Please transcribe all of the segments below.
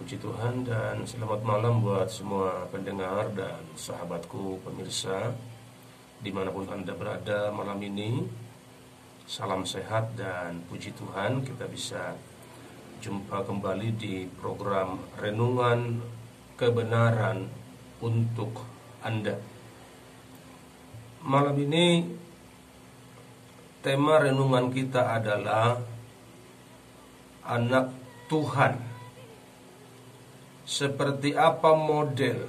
Puji Tuhan dan selamat malam buat semua pendengar dan sahabatku pemirsa dimanapun Anda berada malam ini. Salam sehat dan puji Tuhan kita bisa jumpa kembali di program Renungan Kebenaran untuk Anda. Malam ini tema renungan kita adalah Anak Tuhan. Seperti apa model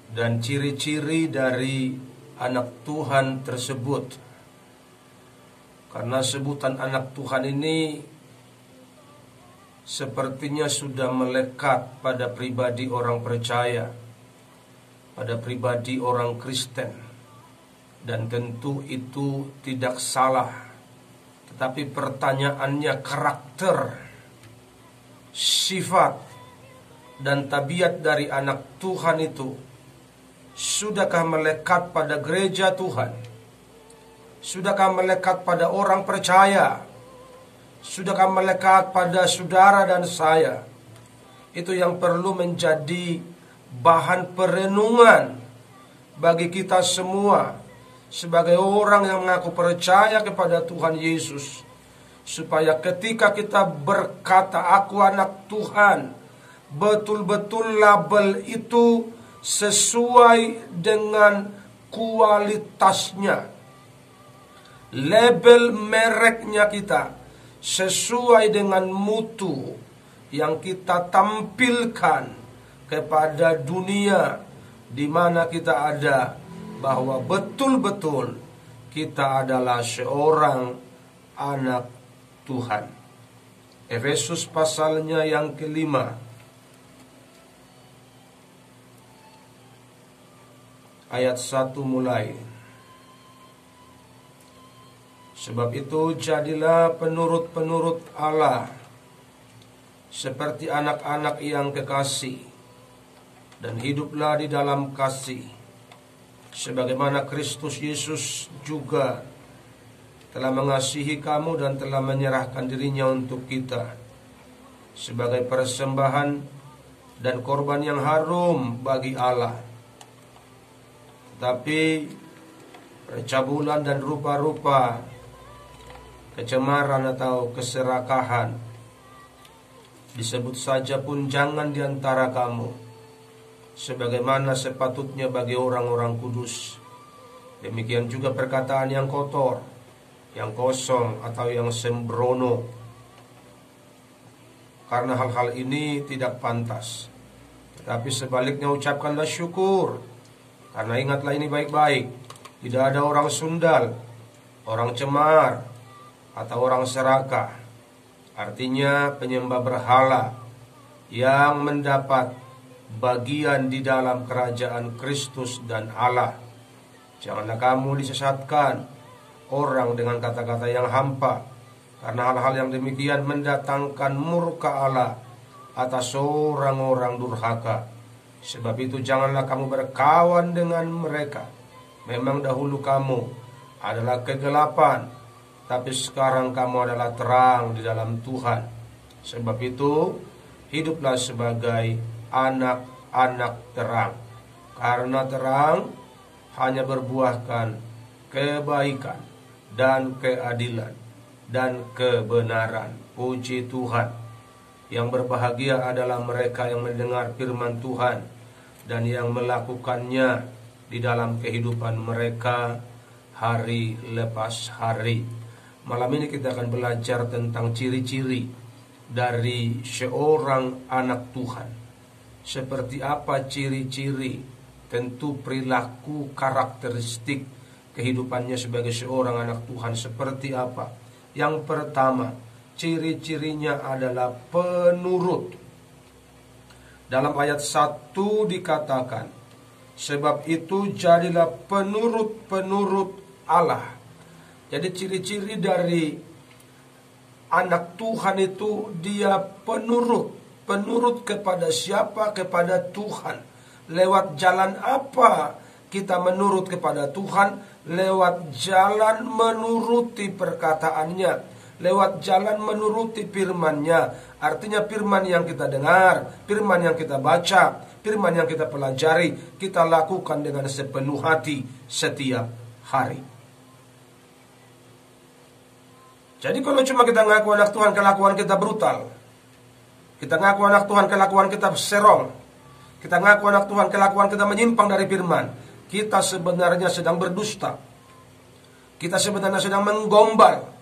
dan ciri-ciri dari anak Tuhan tersebut? Karena sebutan anak Tuhan ini sepertinya sudah melekat pada pribadi orang percaya, pada pribadi orang Kristen. Dan tentu itu tidak salah. Tetapi pertanyaannya karakter, sifat, dan tabiat dari anak Tuhan itu sudahkah melekat pada gereja Tuhan? Sudahkah melekat pada orang percaya? Sudahkah melekat pada saudara dan saya? Itu yang perlu menjadi bahan perenungan bagi kita semua sebagai orang yang mengaku percaya kepada Tuhan Yesus, supaya ketika kita berkata aku anak Tuhan, betul-betul label itu sesuai dengan kualitasnya. Label mereknya kita sesuai dengan mutu yang kita tampilkan kepada dunia di mana kita ada, bahwa betul-betul kita adalah seorang anak Tuhan. Efesus pasalnya yang kelima, ayat 1 mulai. Sebab itu jadilah penurut-penurut Allah seperti anak-anak yang kekasih, dan hiduplah di dalam kasih, sebagaimana Kristus Yesus juga telah mengasihi kamu dan telah menyerahkan dirinya untuk kita sebagai persembahan dan korban yang harum bagi Allah. Tapi percabulan dan rupa-rupa kecemaran atau keserakahan disebut saja pun jangan di antara kamu, sebagaimana sepatutnya bagi orang-orang kudus. Demikian juga perkataan yang kotor, yang kosong, atau yang sembrono. Karena hal-hal ini tidak pantas. Tetapi sebaliknya ucapkanlah syukur. Karena ingatlah ini baik-baik, tidak ada orang sundal, orang cemar, atau orang serakah, artinya penyembah berhala, yang mendapat bagian di dalam kerajaan Kristus dan Allah. Janganlah kamu disesatkan orang dengan kata-kata yang hampa, karena hal-hal yang demikian mendatangkan murka Allah atas orang-orang durhaka. Sebab itu janganlah kamu berkawan dengan mereka. Memang dahulu kamu adalah kegelapan, tapi sekarang kamu adalah terang di dalam Tuhan. Sebab itu hiduplah sebagai anak-anak terang, karena terang hanya berbuahkan kebaikan dan keadilan dan kebenaran. Puji Tuhan. Yang berbahagia adalah mereka yang mendengar firman Tuhan dan yang melakukannya di dalam kehidupan mereka hari lepas hari. Malam ini kita akan belajar tentang ciri-ciri dari seorang anak Tuhan. Seperti apa ciri-ciri, tentu perilaku, karakteristik kehidupannya sebagai seorang anak Tuhan seperti apa. Yang pertama, ciri-cirinya adalah penurut. Dalam ayat 1 dikatakan, sebab itu jadilah penurut-penurut Allah. Jadi ciri-ciri dari anak Tuhan itu dia penurut. Penurut kepada siapa? Kepada Tuhan. Lewat jalan apa kita menurut kepada Tuhan? Lewat jalan menuruti perkataannya. lewat jalan menuruti firman-Nya. Artinya firman yang kita dengar, firman yang kita baca, firman yang kita pelajari, kita lakukan dengan sepenuh hati setiap hari. Jadi kalau cuma kita ngaku anak Tuhan, kelakuan kita brutal. Kita ngaku anak Tuhan, kelakuan kita serong. Kita ngaku anak Tuhan, kelakuan kita menyimpang dari firman. Kita sebenarnya sedang berdusta. Kita sebenarnya sedang menggombal.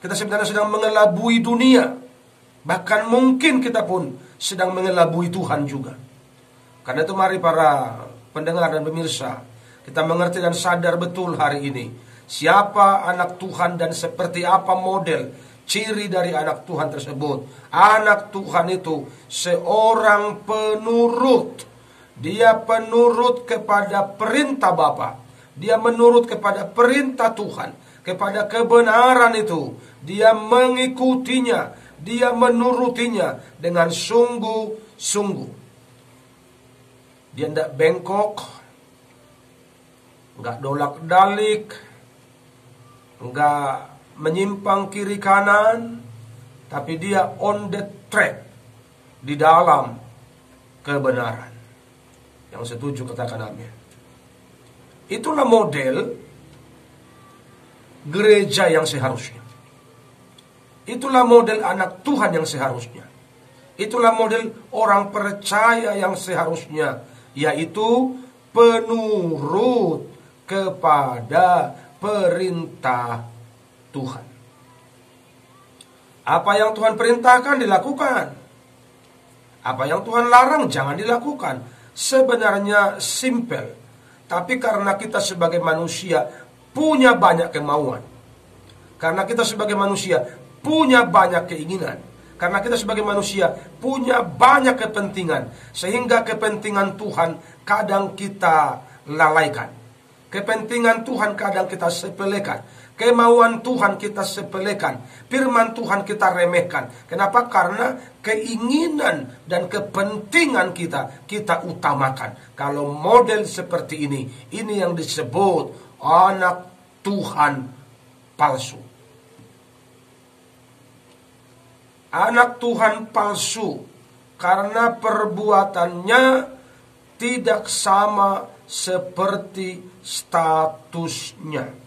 Kita sebenarnya sedang mengelabui dunia. Bahkan mungkin kita pun sedang mengelabui Tuhan juga. Karena itu mari para pendengar dan pemirsa, kita mengerti dan sadar betul hari ini siapa anak Tuhan dan seperti apa model ciri dari anak Tuhan tersebut. Anak Tuhan itu seorang penurut. Dia penurut kepada perintah Bapa. Dia menurut kepada perintah Tuhan, kepada kebenaran itu. Dia mengikutinya, dia menurutinya dengan sungguh-sungguh. Dia tidak bengkok, enggak dolak-dalik, enggak menyimpang kiri kanan, tapi dia on the track di dalam kebenaran. Yang setuju katakan amin. Itulah model gereja yang seharusnya. Itulah model anak Tuhan yang seharusnya. Itulah model orang percaya yang seharusnya, yaitu penurut kepada perintah Tuhan. Apa yang Tuhan perintahkan dilakukan. Apa yang Tuhan larang jangan dilakukan. Sebenarnya simple. Tapi karena kita sebagai manusia punya banyak kemauan. Karena kita sebagai manusia punya banyak keinginan. Karena kita sebagai manusia punya banyak kepentingan. Sehingga kepentingan Tuhan kadang kita lalaikan. Kepentingan Tuhan kadang kita sepelekan. Kemauan Tuhan kita sepelekan. Firman Tuhan kita remehkan. Kenapa? Karena keinginan dan kepentingan kita utamakan. Kalau model seperti ini yang disebut anak Tuhan palsu. Anak Tuhan palsu karena perbuatannya tidak sama seperti statusnya.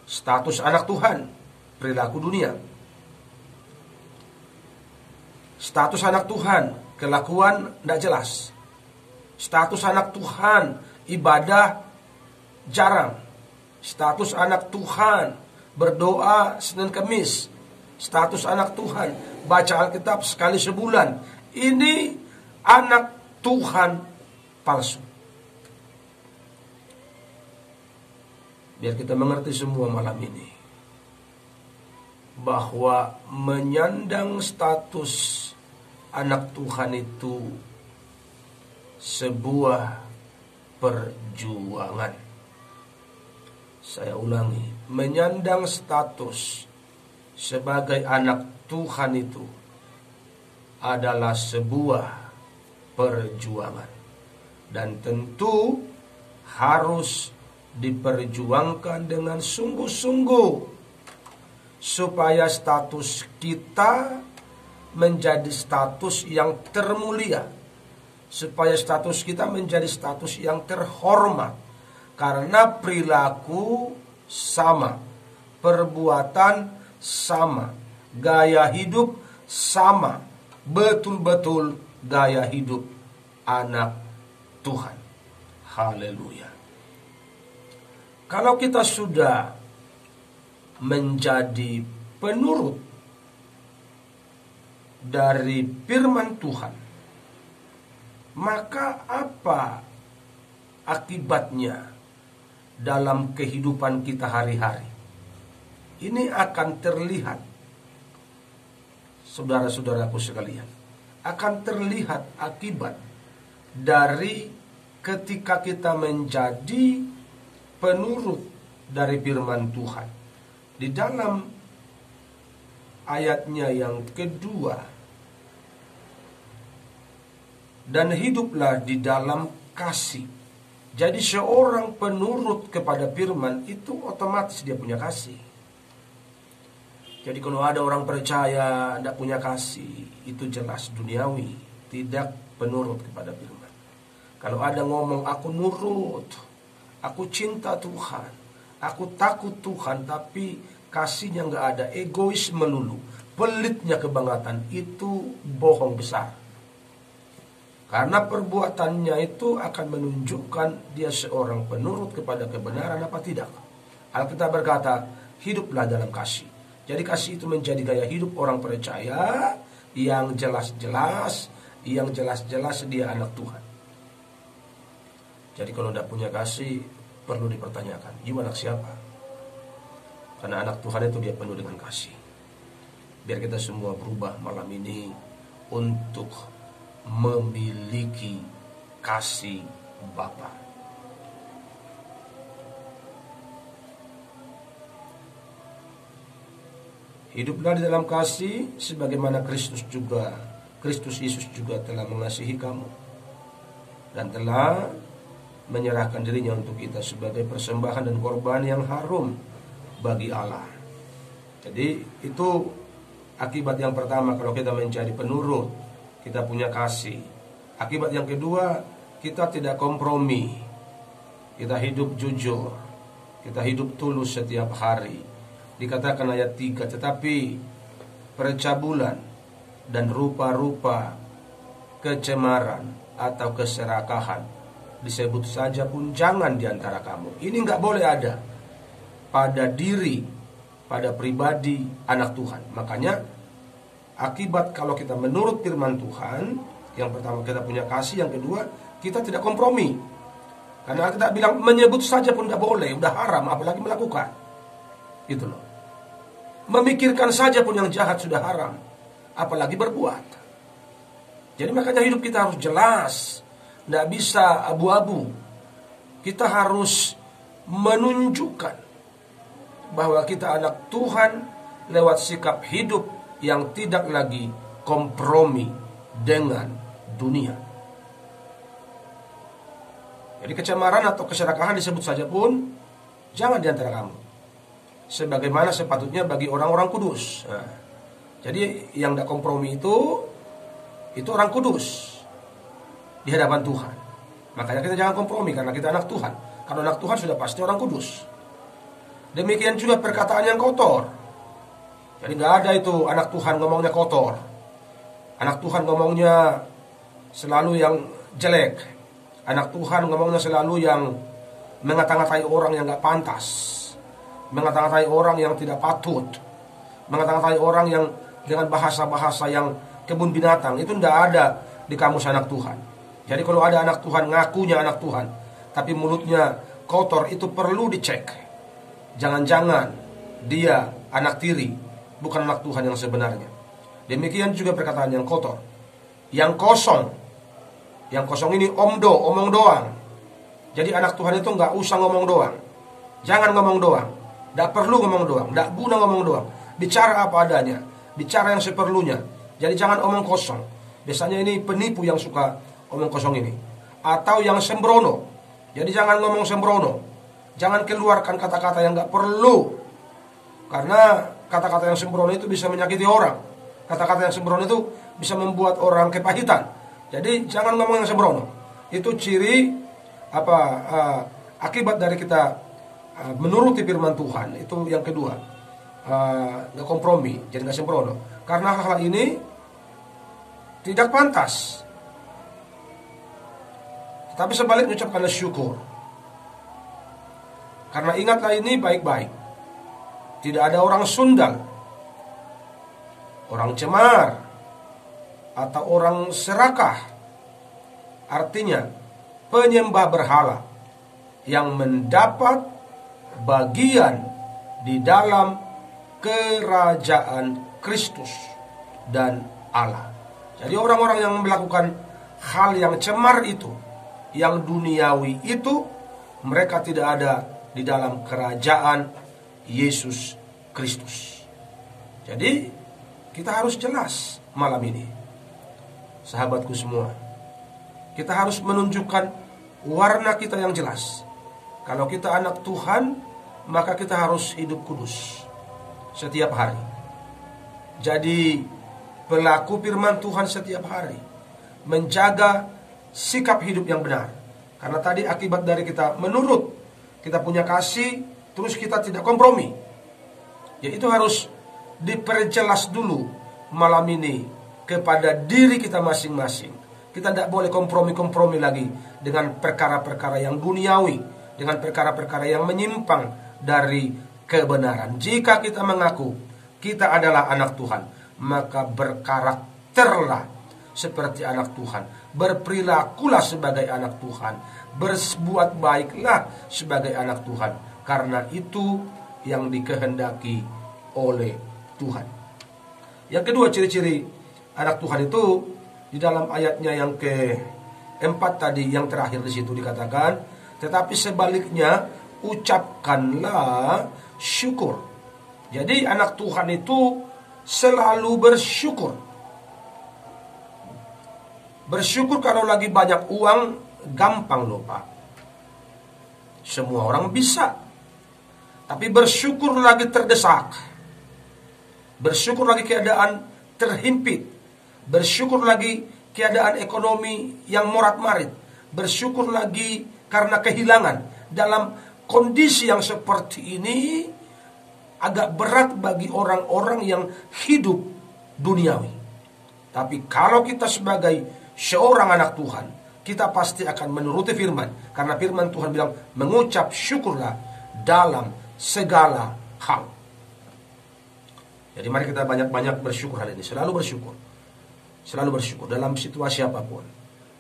Status anak Tuhan, perilaku dunia. Status anak Tuhan, kelakuan tidak jelas. Status anak Tuhan, ibadah jarang. Status anak Tuhan, berdoa Senin Kamis. Status anak Tuhan, baca Alkitab sekali sebulan. Ini anak Tuhan palsu. Biar kita mengerti semua malam ini, bahwa menyandang status anak Tuhan itu sebuah perjuangan. Saya ulangi, menyandang status sebagai anak Tuhan itu adalah sebuah perjuangan. Dan tentu harus diperjuangkan dengan sungguh-sungguh supaya status kita menjadi status yang termulia, supaya status kita menjadi status yang terhormat, karena perilaku sama, perbuatan sama, gaya hidup sama, betul-betul gaya hidup anak Tuhan. Haleluya. Kalau kita sudah menjadi penurut dari firman Tuhan, maka apa akibatnya dalam kehidupan kita hari-hari? Ini akan terlihat, saudara-saudaraku sekalian, akan terlihat akibat dari ketika kita menjadi penurut dari firman Tuhan. Di dalam ayatnya yang kedua, dan hiduplah di dalam kasih. Jadi seorang penurut kepada firman itu otomatis dia punya kasih. Jadi kalau ada orang percaya tidak punya kasih, itu jelas duniawi, tidak penurut kepada firman. Kalau ada ngomong aku nurut, aku cinta Tuhan, aku takut Tuhan, tapi kasihnya nggak ada, egois melulu, pelitnya kebangatan, itu bohong besar. Karena perbuatannya itu akan menunjukkan dia seorang penurut kepada kebenaran apa tidak. Alkitab berkata, hiduplah dalam kasih. Jadi kasih itu menjadi gaya hidup orang percaya yang jelas-jelas dia anak Tuhan. Jadi kalau tidak punya kasih, perlu dipertanyakan, you anak siapa? Karena anak Tuhan itu dia penuh dengan kasih. Biar kita semua berubah malam ini untuk memiliki kasih Bapa. Hiduplah di dalam kasih sebagaimana Kristus Yesus juga telah mengasihi kamu dan telah menyerahkan dirinya untuk kita sebagai persembahan dan korban yang harum bagi Allah. Jadi itu akibat yang pertama kalau kita menjadi penurut, kita punya kasih. Akibat yang kedua, kita tidak kompromi. Kita hidup jujur, kita hidup tulus setiap hari. Dikatakan ayat 3, tetapi percabulan dan rupa-rupa kecemaran atau keserakahan disebut saja pun jangan diantara kamu. Ini nggak boleh ada pada diri, pada pribadi anak Tuhan. Makanya akibat kalau kita menurut firman Tuhan, yang pertama kita punya kasih, yang kedua kita tidak kompromi. Karena kita bilang menyebut saja pun tidak boleh, udah haram, apalagi melakukan. Itu loh. Memikirkan saja pun yang jahat sudah haram, apalagi berbuat. Jadi makanya hidup kita harus jelas, tidak bisa abu-abu. Kita harus menunjukkan bahwa kita anak Tuhan lewat sikap hidup yang tidak lagi kompromi dengan dunia. Jadi kecemaran atau keserakahan disebut saja pun jangan diantara kamu, sebagaimana sepatutnya bagi orang-orang kudus. Nah, jadi yang tidak kompromi itu orang kudus di hadapan Tuhan. Makanya kita jangan kompromi karena kita anak Tuhan. Kalau anak Tuhan sudah pasti orang kudus. Demikian juga perkataan yang kotor. Jadi nggak ada itu anak Tuhan ngomongnya kotor. Anak Tuhan ngomongnya selalu yang jelek. Anak Tuhan ngomongnya selalu yang mengata-ngatai orang yang nggak pantas, mengata-ngatai orang yang tidak patut, mengata-ngatai orang yang dengan bahasa-bahasa yang kebun binatang. Itu tidak ada di kamus anak Tuhan. Jadi kalau ada anak Tuhan ngakunya anak Tuhan, tapi mulutnya kotor, itu perlu dicek. Jangan-jangan dia anak tiri, bukan anak Tuhan yang sebenarnya. Demikian juga perkataan yang kotor, yang kosong. Yang kosong ini omong doang. Jadi anak Tuhan itu nggak usah ngomong doang. Jangan ngomong doang. Tidak perlu ngomong doang, tidak guna ngomong doang. Bicara apa adanya, bicara yang seperlunya. Jadi jangan omong kosong. Biasanya ini penipu yang suka omong kosong ini. Atau yang sembrono. Jadi jangan ngomong sembrono. Jangan keluarkan kata-kata yang gak perlu. Karena kata-kata yang sembrono itu bisa menyakiti orang. Kata-kata yang sembrono itu bisa membuat orang kepahitan. Jadi jangan ngomong yang sembrono. Itu ciri akibat dari kita menuruti firman Tuhan. Itu yang kedua, gak kompromi, jadi gak sembrono. Karena hal-hal ini tidak pantas. Tapi sebaliknya ucapkanlah syukur. Karena ingatlah ini baik-baik. Tidak ada orang sundal, orang cemar, atau orang serakah. Artinya penyembah berhala yang mendapat bagian di dalam kerajaan Kristus dan Allah. Jadi orang-orang yang melakukan hal yang cemar itu, yang duniawi itu, mereka tidak ada di dalam kerajaan Yesus Kristus. Jadi kita harus jelas malam ini, sahabatku semua. Kita harus menunjukkan warna kita yang jelas. Kalau kita anak Tuhan, maka kita harus hidup kudus setiap hari. jadi pelaku firman Tuhan setiap hari, menjaga sikap hidup yang benar. Karena tadi akibat dari kita menurut, kita punya kasih, terus kita tidak kompromi. Jadi itu harus diperjelas dulu malam ini kepada diri kita masing-masing. Kita tidak boleh kompromi-kompromi lagi dengan perkara-perkara yang duniawi, dengan perkara-perkara yang menyimpang dari kebenaran. Jika kita mengaku kita adalah anak Tuhan, maka berkarakterlah seperti anak Tuhan, berperilakulah sebagai anak Tuhan, berbuat baiklah sebagai anak Tuhan, karena itu yang dikehendaki oleh Tuhan. Yang kedua ciri-ciri anak Tuhan itu di dalam ayatnya yang keempat tadi, yang terakhir di situ dikatakan, tetapi sebaliknya ucapkanlah syukur. Jadi anak Tuhan itu selalu bersyukur. Bersyukur kalau lagi banyak uang gampang loh Pak. Semua orang bisa. Tapi bersyukur lagi terdesak, bersyukur lagi keadaan terhimpit, bersyukur lagi keadaan ekonomi yang morat-marit, bersyukur lagi karena kehilangan. Dalam kondisi yang seperti ini agak berat bagi orang-orang yang hidup duniawi. Tapi kalau kita sebagai seorang anak Tuhan, kita pasti akan menuruti firman. Karena firman Tuhan bilang, mengucap syukurlah dalam segala hal. Jadi mari kita banyak-banyak bersyukur hari ini. Selalu bersyukur. Selalu bersyukur dalam situasi apapun,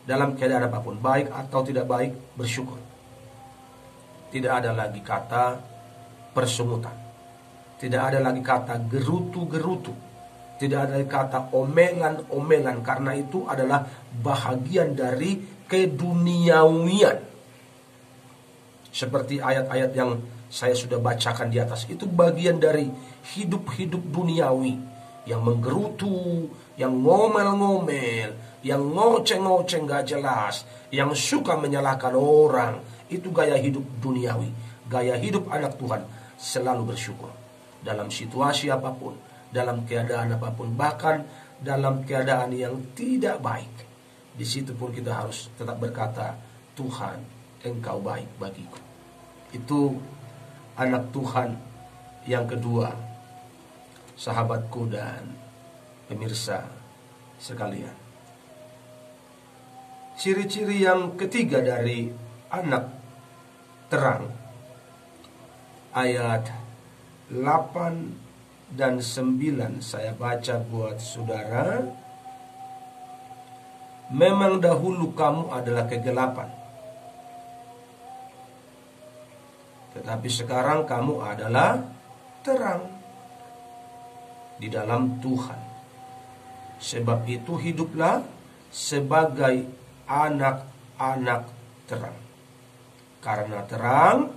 dalam keadaan apapun, baik atau tidak baik, bersyukur. Tidak ada lagi kata persungutan, tidak ada lagi kata gerutu-gerutu, tidak ada lagi kata omelan-omelan, karena itu adalah bahagian dari keduniawian. Seperti ayat-ayat yang saya sudah bacakan di atas, itu bagian dari hidup-hidup duniawi yang menggerutu, yang ngomel-ngomel, yang ngoceng-ngoceng gak jelas, yang suka menyalahkan orang. Itu gaya hidup duniawi. Gaya hidup anak Tuhan selalu bersyukur dalam situasi apapun, dalam keadaan apapun, bahkan dalam keadaan yang tidak baik. Di situ pun kita harus tetap berkata, Tuhan, Engkau baik bagiku. Itu anak Tuhan yang kedua, sahabatku dan pemirsa sekalian. Ciri-ciri yang ketiga dari anak terang, ayat 8 dan 9 saya baca buat saudara. Memang dahulu kamu adalah kegelapan, tetapi sekarang kamu adalah terang di dalam Tuhan. Sebab itu hiduplah sebagai anak-anak terang. Karena terang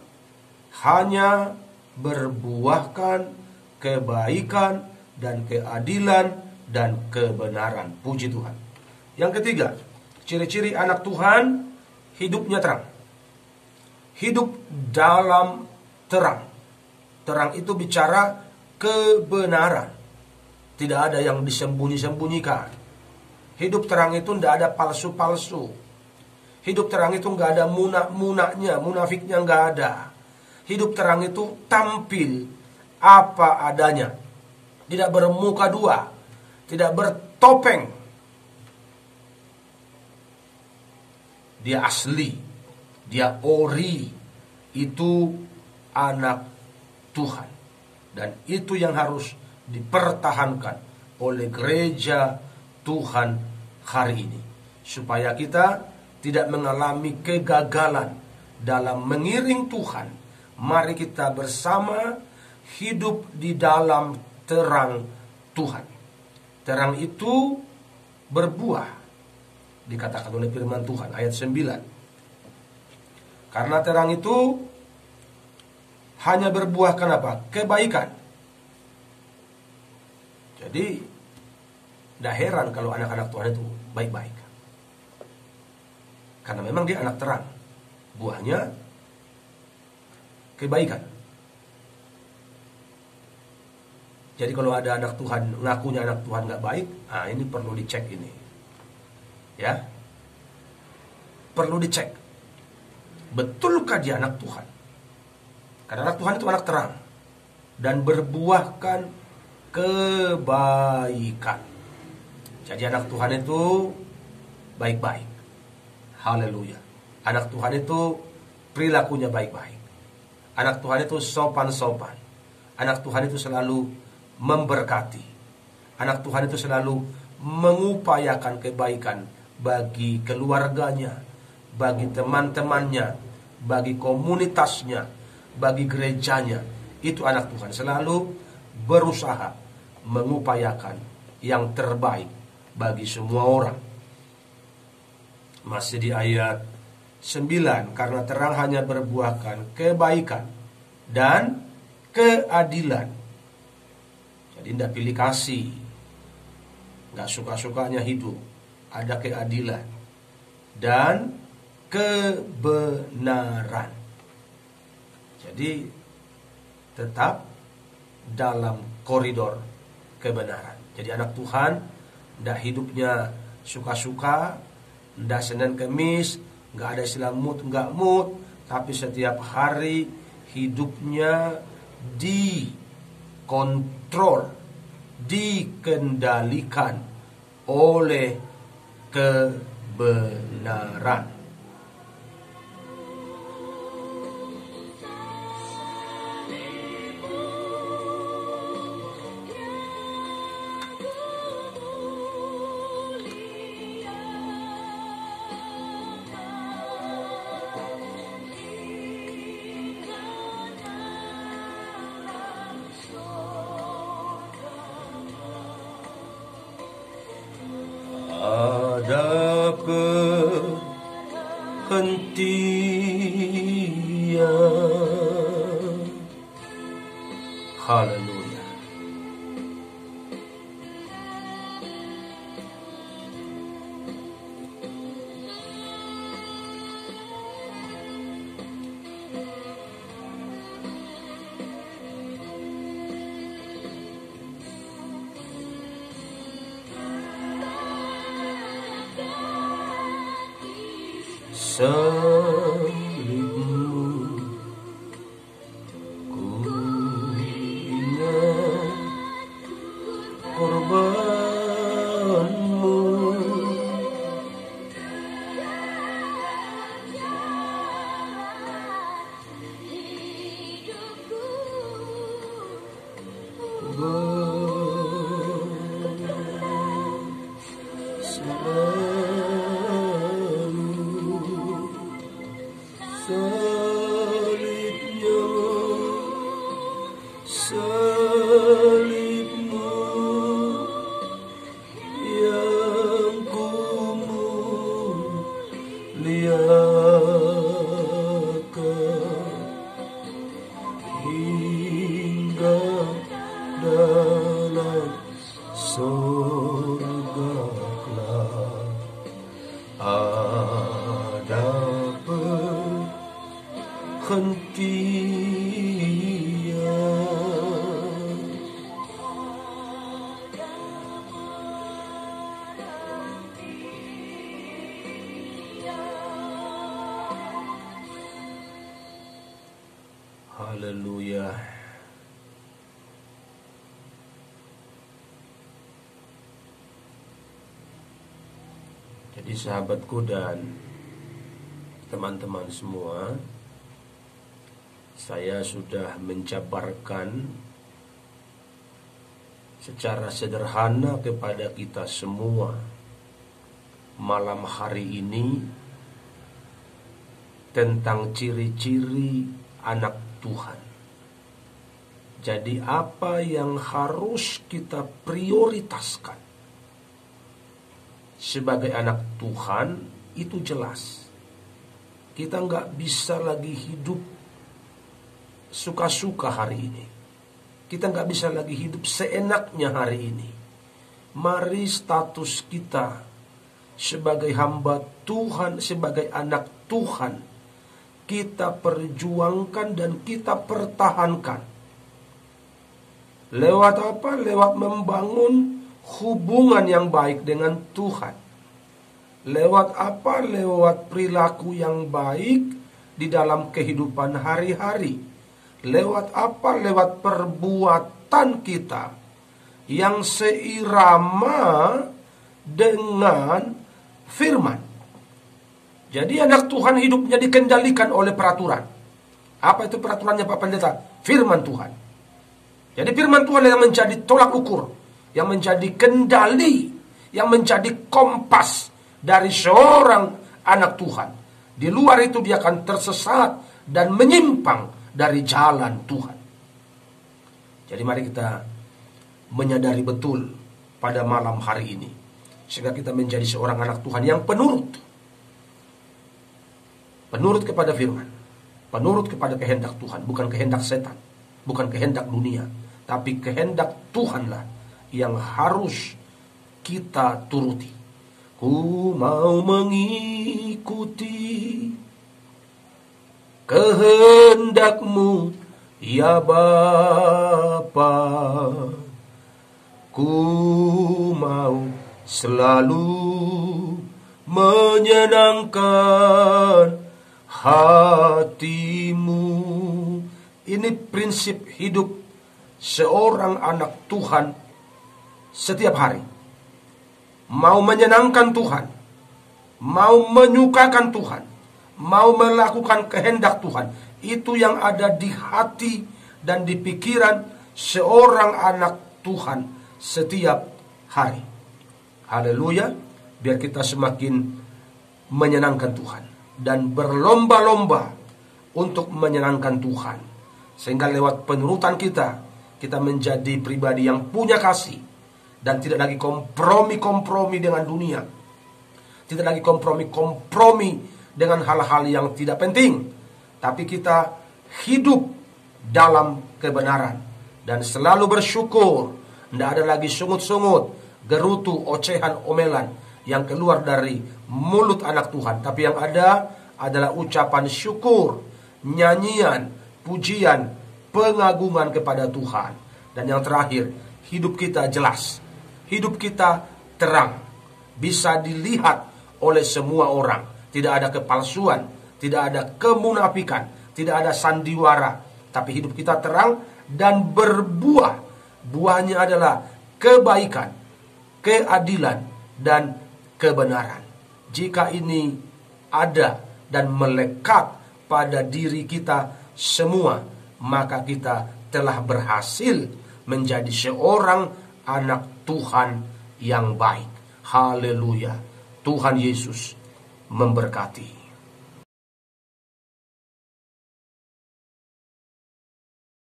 hanya berbuahkan kebaikan dan keadilan dan kebenaran. Puji Tuhan. Yang ketiga, ciri-ciri anak Tuhan, hidupnya terang. Hidup dalam terang. Terang itu bicara kebenaran. Tidak ada yang disembunyi-sembunyikan. Hidup terang itu tidak ada palsu-palsu. Hidup terang itu nggak ada munak-munaknya, munafiknya nggak ada. Hidup terang itu tampil apa adanya, tidak bermuka dua, tidak bertopeng. Dia asli, dia ori. Itu anak Tuhan. Dan itu yang harus dipertahankan oleh gereja Tuhan hari ini, supaya kita tidak mengalami kegagalan dalam mengiring Tuhan. Mari kita bersama hidup di dalam terang Tuhan. Terang itu berbuah, dikatakan oleh firman Tuhan ayat 9. Karena terang itu hanya berbuahkan apa? Kebaikan. Jadi tidak heran kalau anak-anak Tuhan itu baik-baik, karena memang dia anak terang. Buahnya kebaikan. Jadi kalau ada anak Tuhan, ngakunya anak Tuhan nggak baik, ini perlu dicek ini. Ya, perlu dicek. Betulkah dia anak Tuhan? Karena anak Tuhan itu anak terang dan berbuahkan kebaikan. Jadi anak Tuhan itu baik-baik. Haleluya. Anak Tuhan itu perilakunya baik-baik. Anak Tuhan itu sopan-sopan. Anak Tuhan itu selalu memberkati. Anak Tuhan itu selalu mengupayakan kebaikan bagi keluarganya, bagi teman-temannya, bagi komunitasnya, bagi gerejanya. Itu anak Tuhan selalu berusaha mengupayakan yang terbaik bagi semua orang. Masih di ayat 9, karena terang hanya berbuahkan kebaikan dan keadilan. Jadi tidak pilih kasih, nggak suka-sukanya hidup, ada keadilan dan kebenaran. Jadi tetap dalam koridor kebenaran. Jadi anak Tuhan tidak hidupnya suka-suka, tidak Senin Kemis, nggak ada istilah mood, nggak mood, tapi setiap hari hidupnya dikontrol, dikendalikan oleh kebenaran. Ada kehentian. Haleluya. Salibmu ku ingat korbanmu, salibmu yang ku muliakan hingga dalam surga kelak. Ada perhentian. Haleluya. Jadi sahabatku dan teman-teman semua, saya sudah menjabarkan secara sederhana kepada kita semua malam hari ini tentang ciri-ciri anak Tuhan. Jadi apa yang harus kita prioritaskan sebagai anak Tuhan itu jelas. Kita nggak bisa lagi hidup suka-suka hari ini. Kita nggak bisa lagi hidup seenaknya hari ini. Mari status kita sebagai hamba Tuhan, sebagai anak Tuhan, kita perjuangkan dan kita pertahankan. Lewat apa? Lewat membangun hubungan yang baik dengan Tuhan. Lewat apa? Lewat perilaku yang baik di dalam kehidupan hari-hari. Lewat apa? Lewat perbuatan kita yang seirama dengan firman. Jadi anak Tuhan hidupnya dikendalikan oleh peraturan. Apa itu peraturannya Pak Pendeta? Firman Tuhan. Jadi firman Tuhan yang menjadi tolak ukur, yang menjadi kendali, yang menjadi kompas dari seorang anak Tuhan. Di luar itu dia akan tersesat dan menyimpang dari jalan Tuhan. Jadi mari kita menyadari betul pada malam hari ini, sehingga kita menjadi seorang anak Tuhan yang penurut kepada firman, penurut kepada kehendak Tuhan, bukan kehendak setan, bukan kehendak dunia, tapi kehendak Tuhanlah yang harus kita turuti. Ku mau mengikuti kehendak-Mu ya Bapa. Ku mau selalu menyenangkan hati-Mu. Ini prinsip hidup seorang anak Tuhan setiap hari. Mau menyenangkan Tuhan, mau menyukakan Tuhan, mau melakukan kehendak Tuhan. Itu yang ada di hati dan di pikiran seorang anak Tuhan setiap hari. Haleluya. Biar kita semakin menyenangkan Tuhan dan berlomba-lomba untuk menyenangkan Tuhan, sehingga lewat penurutan kita menjadi pribadi yang punya kasih dan tidak lagi kompromi dengan dunia, tidak lagi kompromi dengan hal-hal yang tidak penting, tapi kita hidup dalam kebenaran dan selalu bersyukur. Tidak ada lagi sungut-sungut, gerutu, ocehan, omelan yang keluar dari mulut anak Tuhan, tapi yang ada adalah ucapan syukur, nyanyian, pujian, pengagungan kepada Tuhan. Dan yang terakhir, hidup kita jelas, hidup kita terang, bisa dilihat oleh semua orang. Tidak ada kepalsuan, tidak ada kemunafikan, tidak ada sandiwara, tapi hidup kita terang dan berbuah. Buahnya adalah kebaikan, keadilan, dan kebenaran. Jika ini ada dan melekat pada diri kita semua, maka kita telah berhasil menjadi seorang anak Tuhan yang baik. Haleluya. Tuhan Yesus memberkati.